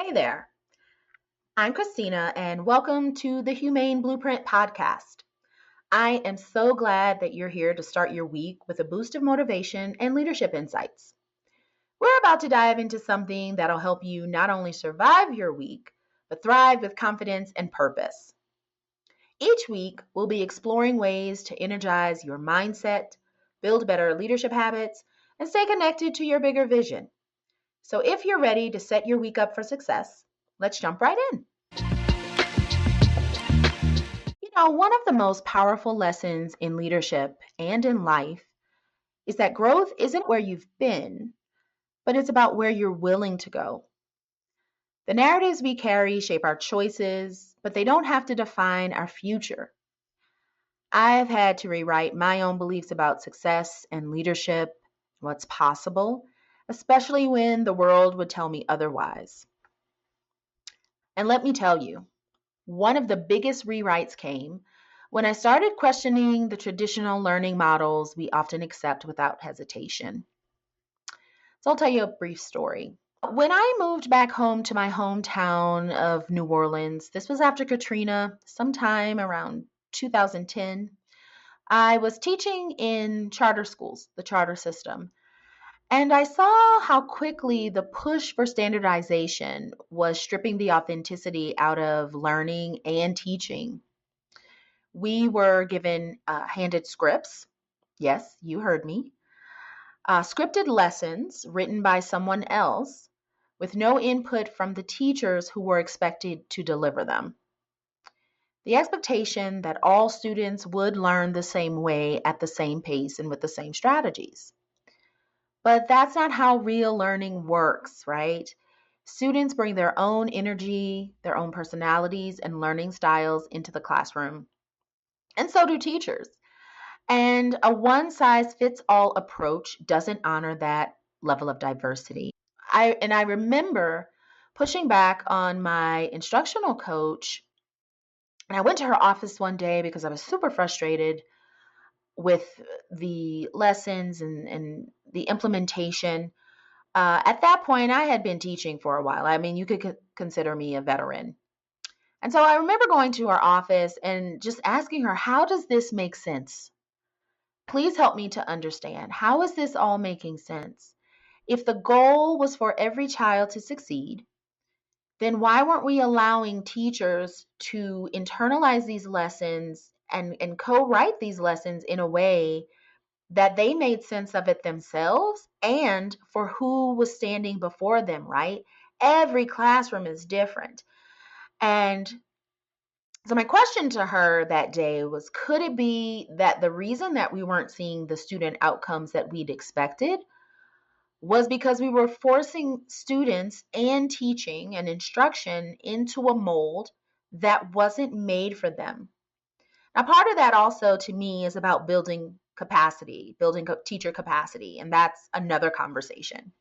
Hey there, I'm Christina, and welcome to the Humane Blueprint podcast. I am so glad that you're here to start your week with a boost of motivation and leadership insights. We're about to dive into something that'll help you not only survive your week, but thrive with confidence and purpose. Each week, we'll be exploring ways to energize your mindset, build better leadership habits, and stay connected to your bigger vision. So if you're ready to set your week up for success, let's jump right in. One of the most powerful lessons in leadership and in life is that growth isn't where you've been, but it's about where you're willing to go. The narratives we carry shape our choices, but they don't have to define our future. I've had to rewrite my own beliefs about success and leadership, what's possible, especially when the world would tell me otherwise. And let me tell you, one of the biggest rewrites came when I started questioning the traditional learning models we often accept without hesitation. So I'll tell you a brief story. When I moved back home to my hometown of New Orleans, this was after Katrina, sometime around 2010, I was teaching in charter schools, the charter system. And I saw how quickly the push for standardization was stripping the authenticity out of learning and teaching. We were given handed scripts. Yes, you heard me. Scripted lessons written by someone else with no input from the teachers who were expected to deliver them. The expectation that all students would learn the same way at the same pace and with the same strategies. But that's not how real learning works, right? Students bring their own energy, their own personalities, and learning styles into the classroom. And so do teachers. And a one size fits all approach doesn't honor that level of diversity. I remember pushing back on my instructional coach, and I went to her office one day because I was super frustrated with the lessons and the implementation. At that point, I had been teaching for a while. I mean, you could consider me a veteran. And so I remember going to her office and just asking her, how does this make sense? Please help me to understand. How is this all making sense? If the goal was for every child to succeed, then why weren't we allowing teachers to internalize these lessons and co-write these lessons in a way that they made sense of it themselves and for who was standing before them, right? Every classroom is different. And so my question to her that day was, could it be that the reason that we weren't seeing the student outcomes that we'd expected was because we were forcing students and teaching and instruction into a mold that wasn't made for them? Now, part of that also to me is about building capacity, building teacher capacity, and that's another conversation.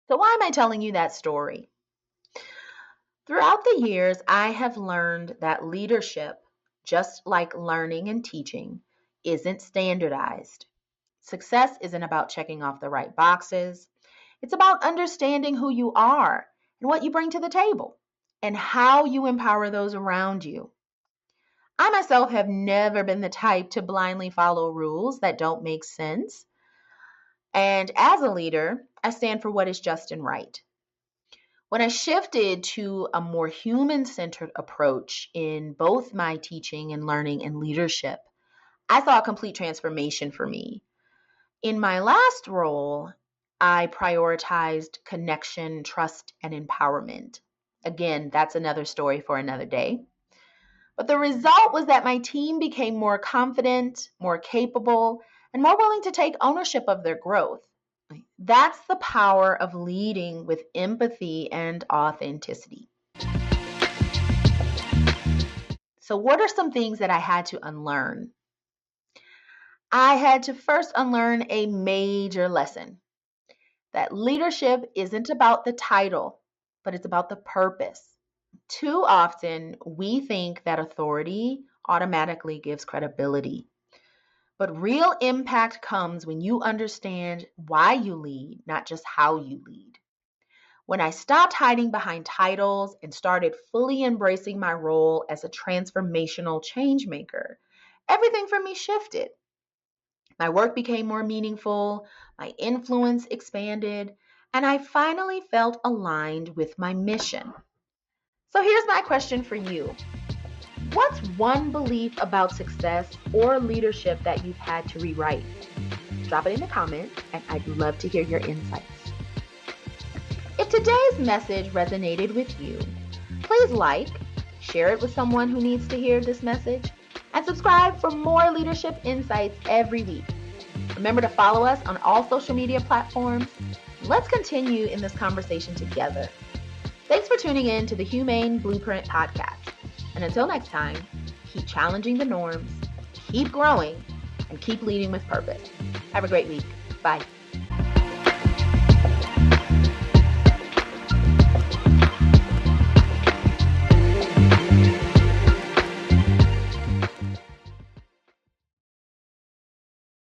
So why am I telling you that story? Throughout the years, I have learned that leadership, just like learning and teaching, isn't standardized. Success isn't about checking off the right boxes. It's about understanding who you are and what you bring to the table and how you empower those around you. I myself have never been the type to blindly follow rules that don't make sense. And as a leader, I stand for what is just and right. When I shifted to a more human centered approach in both my teaching and learning and leadership, I saw a complete transformation for me. In my last role, I prioritized connection, trust, and empowerment. Again, that's another story for another day. But the result was that my team became more confident, more capable, and more willing to take ownership of their growth. That's the power of leading with empathy and authenticity. So, what are some things that I had to unlearn? I had to first unlearn a major lesson that leadership isn't about the title, but it's about the purpose. Too often, we think that authority automatically gives credibility. But real impact comes when you understand why you lead, not just how you lead. When I stopped hiding behind titles and started fully embracing my role as a transformational change maker, everything for me shifted. My work became more meaningful, my influence expanded, and I finally felt aligned with my mission. So here's my question for you. What's one belief about success or leadership that you've had to rewrite? Drop it in the comments, and I'd love to hear your insights. If today's message resonated with you, please like, share it with someone who needs to hear this message, and subscribe for more leadership insights every week. Remember to follow us on all social media platforms. Let's continue in this conversation together. Thanks for tuning in to the Humane Blueprint podcast. And until next time, keep challenging the norms, keep growing, and keep leading with purpose. Have a great week. Bye.